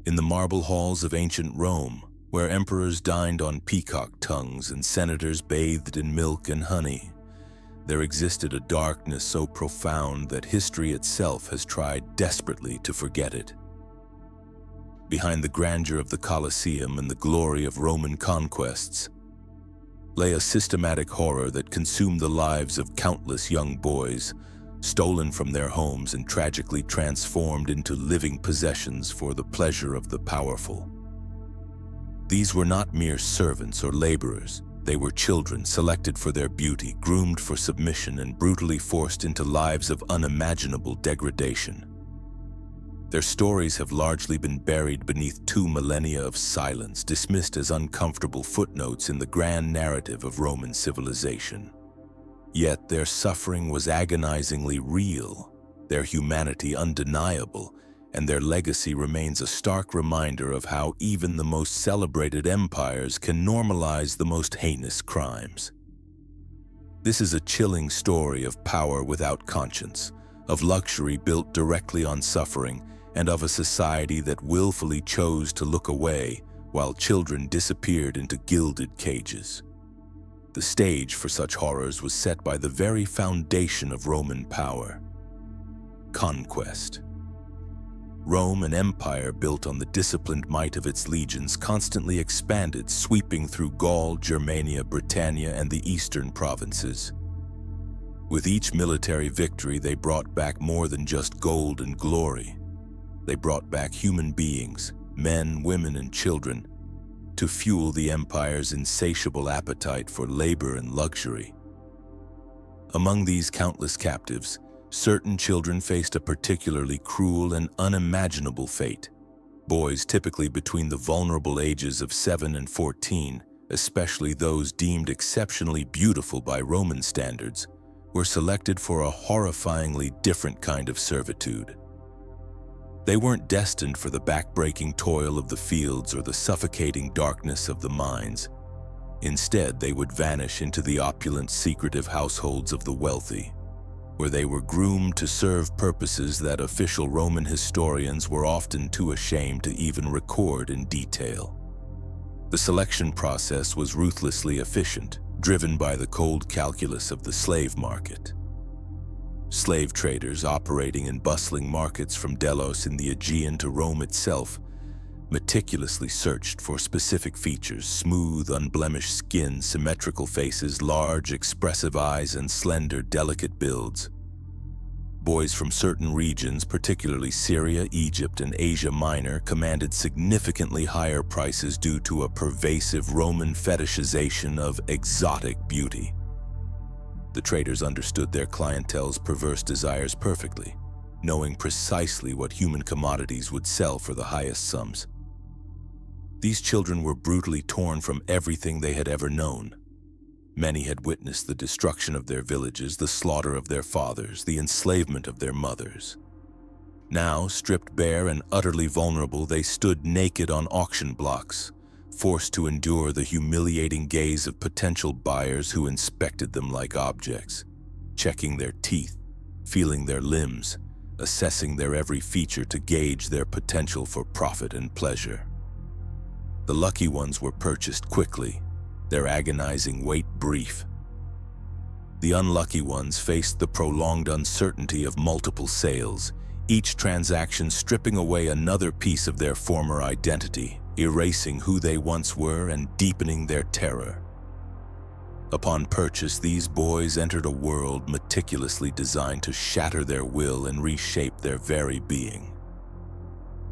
In the marble halls of ancient Rome, where emperors dined on peacock tongues and senators bathed in milk and honey, there existed a darkness so profound that history itself has tried desperately to forget it. Behind the grandeur of the Colosseum and the glory of Roman conquests lay a systematic horror that consumed the lives of countless young boys, stolen from their homes and tragically transformed into living possessions for the pleasure of the powerful. These were not mere servants or laborers. They were children selected for their beauty, groomed for submission, and brutally forced into lives of unimaginable degradation. Their stories have largely been buried beneath 2 millennia of silence, dismissed as uncomfortable footnotes in the grand narrative of Roman civilization. Yet their suffering was agonizingly real, their humanity undeniable, and their legacy remains a stark reminder of how even the most celebrated empires can normalize the most heinous crimes. This is a chilling story of power without conscience, of luxury built directly on suffering, and of a society that willfully chose to look away while children disappeared into gilded cages. The stage for such horrors was set by the very foundation of Roman power: conquest. Rome, an empire built on the disciplined might of its legions, constantly expanded, sweeping through Gaul, Germania, Britannia, and the eastern provinces. With each military victory, they brought back more than just gold and glory. They brought back human beings, men, women, and children, to fuel the empire's insatiable appetite for labor and luxury. Among these countless captives, certain children faced a particularly cruel and unimaginable fate. Boys, typically between the vulnerable ages of 7 and 14, especially those deemed exceptionally beautiful by Roman standards, were selected for a horrifyingly different kind of servitude. They weren't destined for the back-breaking toil of the fields or the suffocating darkness of the mines. Instead, they would vanish into the opulent, secretive households of the wealthy, where they were groomed to serve purposes that official Roman historians were often too ashamed to even record in detail. The selection process was ruthlessly efficient, driven by the cold calculus of the slave market. Slave traders operating in bustling markets from Delos in the Aegean to Rome itself meticulously searched for specific features: smooth, unblemished skin, symmetrical faces, large, expressive eyes, and slender, delicate builds. Boys from certain regions, particularly Syria, Egypt, and Asia Minor, commanded significantly higher prices due to a pervasive Roman fetishization of exotic beauty. The traders understood their clientele's perverse desires perfectly, knowing precisely what human commodities would sell for the highest sums. These children were brutally torn from everything they had ever known. Many had witnessed the destruction of their villages, the slaughter of their fathers, the enslavement of their mothers. Now, stripped bare and utterly vulnerable, they stood naked on auction blocks, forced to endure the humiliating gaze of potential buyers who inspected them like objects, checking their teeth, feeling their limbs, assessing their every feature to gauge their potential for profit and pleasure. The lucky ones were purchased quickly, their agonizing wait brief. The unlucky ones faced the prolonged uncertainty of multiple sales, each transaction stripping away another piece of their former identity, erasing who they once were and deepening their terror. Upon purchase, these boys entered a world meticulously designed to shatter their will and reshape their very being.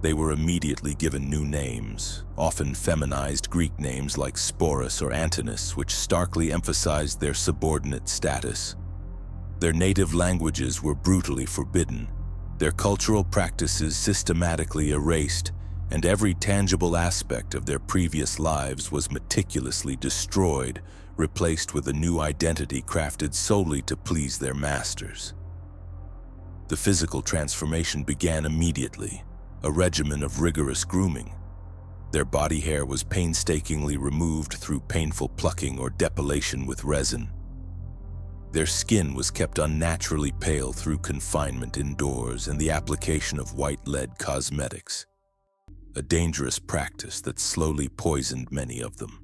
They were immediately given new names, often feminized Greek names like Sporus or Antinous, which starkly emphasized their subordinate status. Their native languages were brutally forbidden, their cultural practices systematically erased, and every tangible aspect of their previous lives was meticulously destroyed, replaced with a new identity crafted solely to please their masters. The physical transformation began immediately, a regimen of rigorous grooming. Their body hair was painstakingly removed through painful plucking or depilation with resin. Their skin was kept unnaturally pale through confinement indoors and the application of white lead cosmetics. a dangerous practice that slowly poisoned many of them.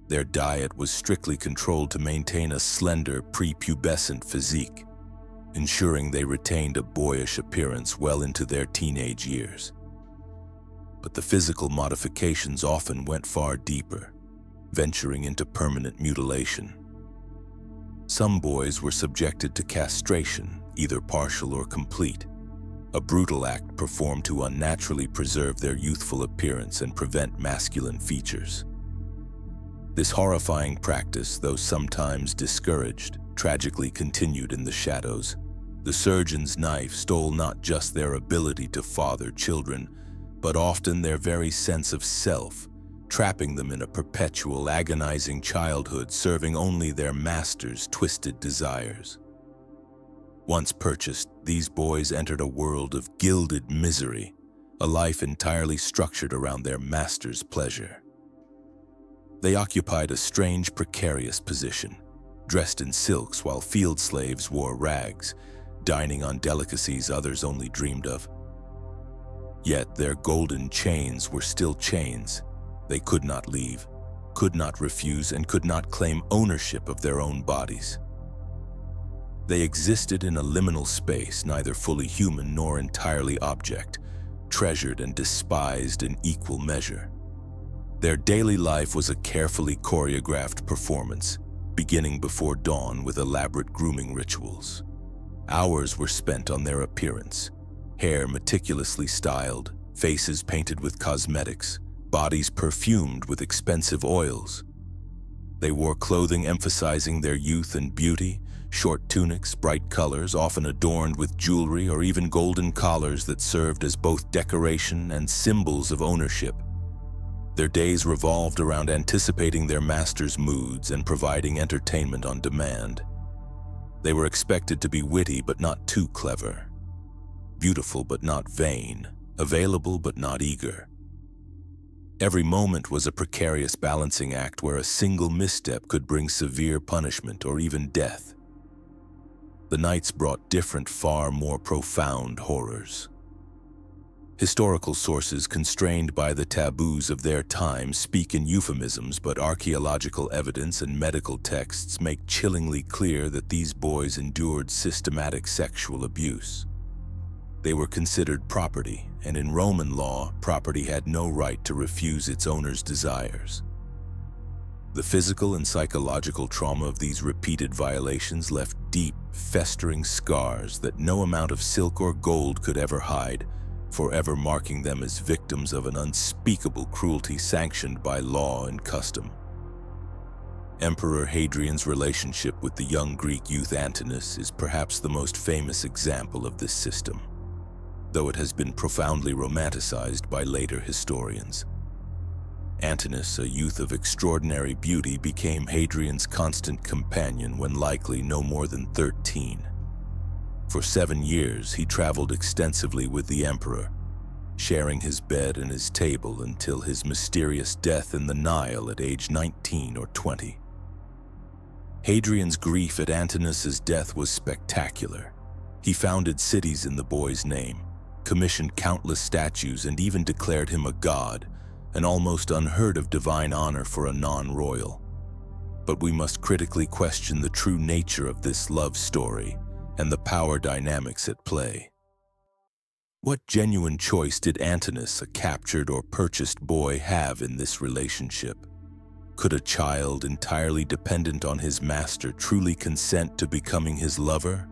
Their diet was strictly controlled to maintain a slender, prepubescent physique, ensuring they retained a boyish appearance well into their teenage years. But the physical modifications often went far deeper, venturing into permanent mutilation. Some boys were subjected to castration, either partial or complete, a brutal act performed to unnaturally preserve their youthful appearance and prevent masculine features. This horrifying practice, though sometimes discouraged, tragically continued in the shadows. The surgeon's knife stole not just their ability to father children, but often their very sense of self, trapping them in a perpetual, agonizing childhood serving only their master's twisted desires. Once purchased, these boys entered a world of gilded misery, a life entirely structured around their master's pleasure. They occupied a strange, precarious position, dressed in silks while field slaves wore rags, dining on delicacies others only dreamed of. Yet their golden chains were still chains. They could not leave, could not refuse, and could not claim ownership of their own bodies. They existed in a liminal space, neither fully human nor entirely object, treasured and despised in equal measure. Their daily life was a carefully choreographed performance, beginning before dawn with elaborate grooming rituals. Hours were spent on their appearance, hair meticulously styled, faces painted with cosmetics, bodies perfumed with expensive oils. They wore clothing emphasizing their youth and beauty, short tunics, bright colors, often adorned with jewelry or even golden collars that served as both decoration and symbols of ownership. Their days revolved around anticipating their master's moods and providing entertainment on demand. They were expected to be witty but not too clever, beautiful but not vain, available but not eager. Every moment was a precarious balancing act where a single misstep could bring severe punishment or even death. The nights brought different, far more profound horrors. Historical sources constrained by the taboos of their time speak in euphemisms, but archaeological evidence and medical texts make chillingly clear that these boys endured systematic sexual abuse. They were considered property, and in Roman law, property had no right to refuse its owner's desires. The physical and psychological trauma of these repeated violations left deep, festering scars that no amount of silk or gold could ever hide, forever marking them as victims of an unspeakable cruelty sanctioned by law and custom. Emperor Hadrian's relationship with the young Greek youth Antinous is perhaps the most famous example of this system, though it has been profoundly romanticized by later historians. Antinous, a youth of extraordinary beauty, became Hadrian's constant companion when likely no more than 13. For 7 years, he traveled extensively with the emperor, sharing his bed and his table until his mysterious death in the Nile at age 19 or 20. Hadrian's grief at Antinous' death was spectacular. He founded cities in the boy's name, commissioned countless statues, and even declared him a god, an almost unheard of divine honor for a non-royal. But we must critically question the true nature of this love story and the power dynamics at play. What genuine choice did Antinous, a captured or purchased boy, have in this relationship? Could a child entirely dependent on his master truly consent to becoming his lover?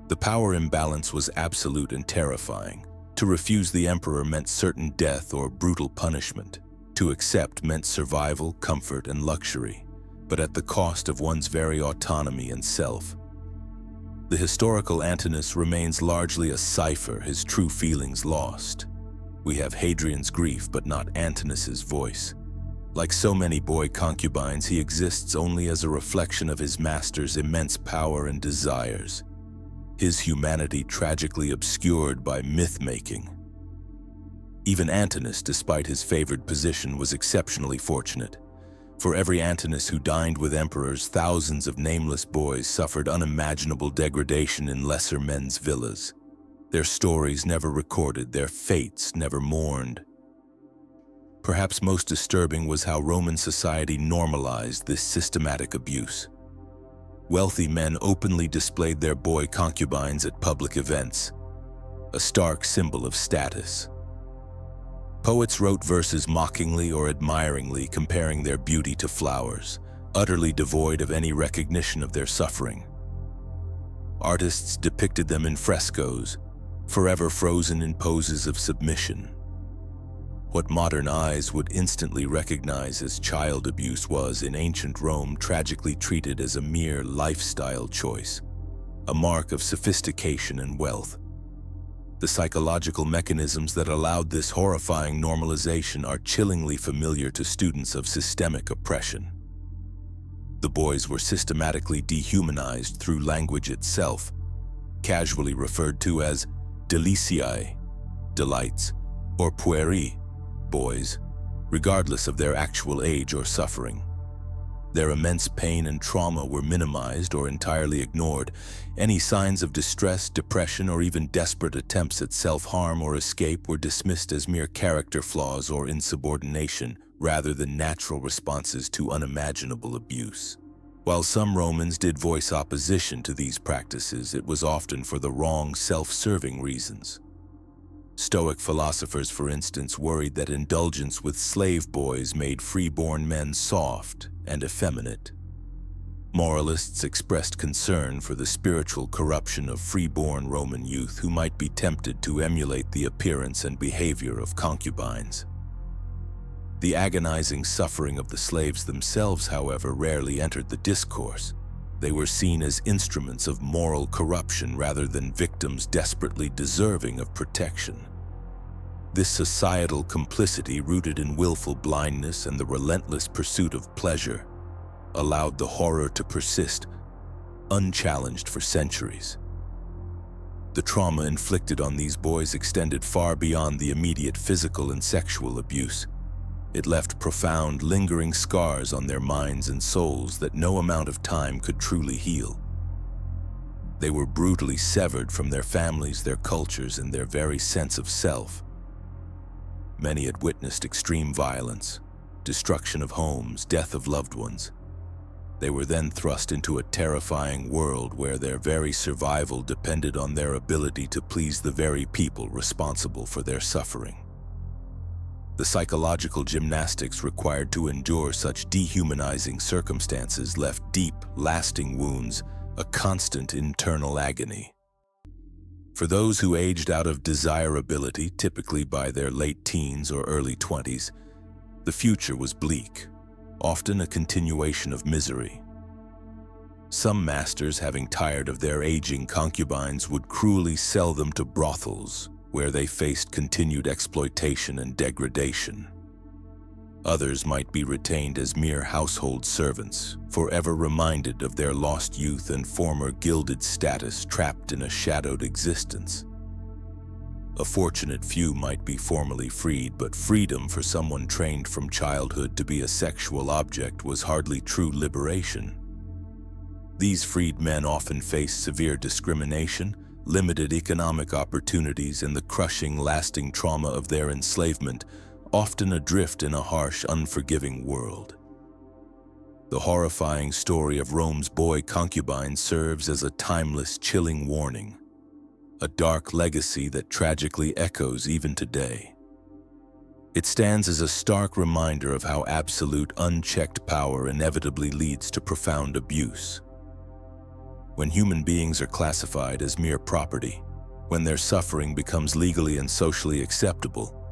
The power imbalance was absolute and terrifying. To refuse the emperor meant certain death or brutal punishment. To accept meant survival, comfort, and luxury, but at the cost of one's very autonomy and self. The historical Antinous remains largely a cipher, his true feelings lost. We have Hadrian's grief, but not Antinous' voice. Like so many boy concubines, he exists only as a reflection of his master's immense power and desires, his humanity tragically obscured by myth-making. Even Antinous, despite his favored position, was exceptionally fortunate. For every Antinous who dined with emperors, thousands of nameless boys suffered unimaginable degradation in lesser men's villas. Their stories never recorded, their fates never mourned. Perhaps most disturbing was how Roman society normalized this systematic abuse. Wealthy men openly displayed their boy concubines at public events, a stark symbol of status. Poets wrote verses mockingly or admiringly comparing their beauty to flowers, utterly devoid of any recognition of their suffering. Artists depicted them in frescoes, forever frozen in poses of submission. What modern eyes would instantly recognize as child abuse was, in ancient Rome, tragically treated as a mere lifestyle choice, a mark of sophistication and wealth. The psychological mechanisms that allowed this horrifying normalization are chillingly familiar to students of systemic oppression. The boys were systematically dehumanized through language itself, casually referred to as deliciae, delights, or pueri, boys, regardless of their actual age or suffering. Their immense pain and trauma were minimized or entirely ignored. Any signs of distress, depression, or even desperate attempts at self-harm or escape were dismissed as mere character flaws or insubordination, rather than natural responses to unimaginable abuse. While some Romans did voice opposition to these practices, it was often for the wrong, self-serving reasons. Stoic philosophers, for instance, worried that indulgence with slave boys made free-born men soft and effeminate. Moralists expressed concern for the spiritual corruption of free-born Roman youth who might be tempted to emulate the appearance and behavior of concubines. The agonizing suffering of the slaves themselves, however, rarely entered the discourse. They were seen as instruments of moral corruption rather than victims desperately deserving of protection. This societal complicity, rooted in willful blindness and the relentless pursuit of pleasure, allowed the horror to persist, unchallenged for centuries. The trauma inflicted on these boys extended far beyond the immediate physical and sexual abuse. It left profound, lingering scars on their minds and souls that no amount of time could truly heal. They were brutally severed from their families, their cultures, and their very sense of self. Many had witnessed extreme violence, destruction of homes, death of loved ones. They were then thrust into a terrifying world where their very survival depended on their ability to please the very people responsible for their suffering. The psychological gymnastics required to endure such dehumanizing circumstances left deep, lasting wounds, a constant internal agony. For those who aged out of desirability, typically by their late teens or early 20s, the future was bleak, often a continuation of misery. Some masters, having tired of their aging concubines, would cruelly sell them to brothels, where they faced continued exploitation and degradation. Others might be retained as mere household servants, forever reminded of their lost youth and former gilded status, trapped in a shadowed existence. A fortunate few might be formally freed, but freedom for someone trained from childhood to be a sexual object was hardly true liberation. These freed men often faced severe discrimination, limited economic opportunities, and the crushing, lasting trauma of their enslavement, often adrift in a harsh, unforgiving world. The horrifying story of Rome's boy concubine serves as a timeless, chilling warning, a dark legacy that tragically echoes even today. It stands as a stark reminder of how absolute, unchecked power inevitably leads to profound abuse. When human beings are classified as mere property, when their suffering becomes legally and socially acceptable,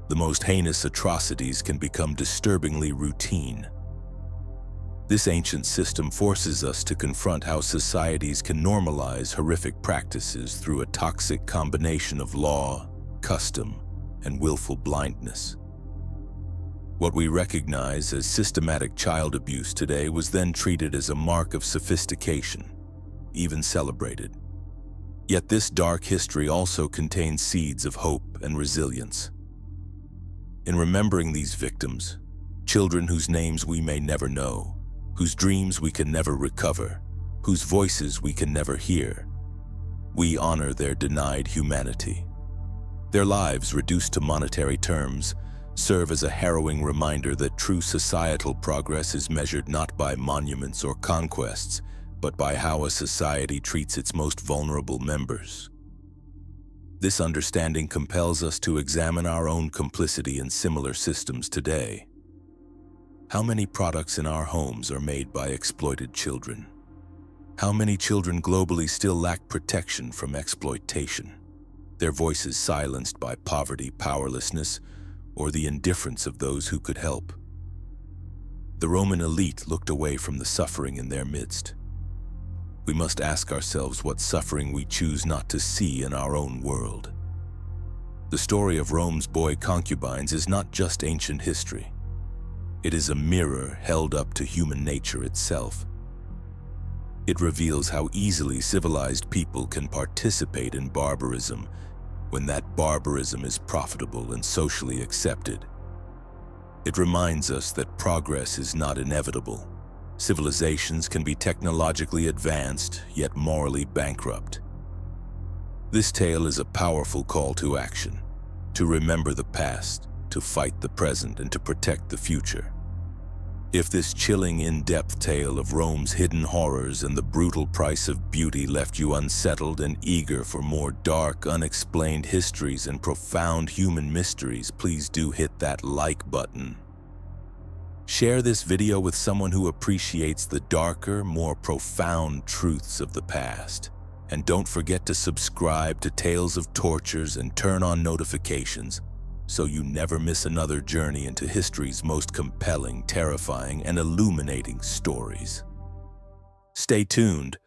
the most heinous atrocities can become disturbingly routine. This ancient system forces us to confront how societies can normalize horrific practices through a toxic combination of law, custom, and willful blindness. What we recognize as systematic child abuse today was then treated as a mark of sophistication, even celebrated. Yet this dark history also contains seeds of hope and resilience. In remembering these victims, children whose names we may never know, whose dreams we can never recover, whose voices we can never hear, We honor their denied humanity. Their lives, reduced to monetary terms, serve as a harrowing reminder that true societal progress is measured not by monuments or conquests, but by how a society treats its most vulnerable members. This understanding compels us to examine our own complicity in similar systems today. How many products in our homes are made by exploited children? How many children globally still lack protection from exploitation, their voices silenced by poverty, powerlessness, or the indifference of those who could help? The Roman elite looked away from the suffering in their midst. We must ask ourselves what suffering we choose not to see in our own world. The story of Rome's boy concubines is not just ancient history. It is a mirror held up to human nature itself. It reveals how easily civilized people can participate in barbarism when that barbarism is profitable and socially accepted. It reminds us that progress is not inevitable. Civilizations can be technologically advanced, yet morally bankrupt. This tale is a powerful call to action, to remember the past, to fight the present, and to protect the future. If this chilling, in-depth tale of Rome's hidden horrors and the brutal price of beauty left you unsettled and eager for more dark, unexplained histories and profound human mysteries, please do hit that like button. Share this video with someone who appreciates the darker, more profound truths of the past. And don't forget to subscribe to Tales of Tortures and turn on notifications so you never miss another journey into history's most compelling, terrifying, and illuminating stories. Stay tuned.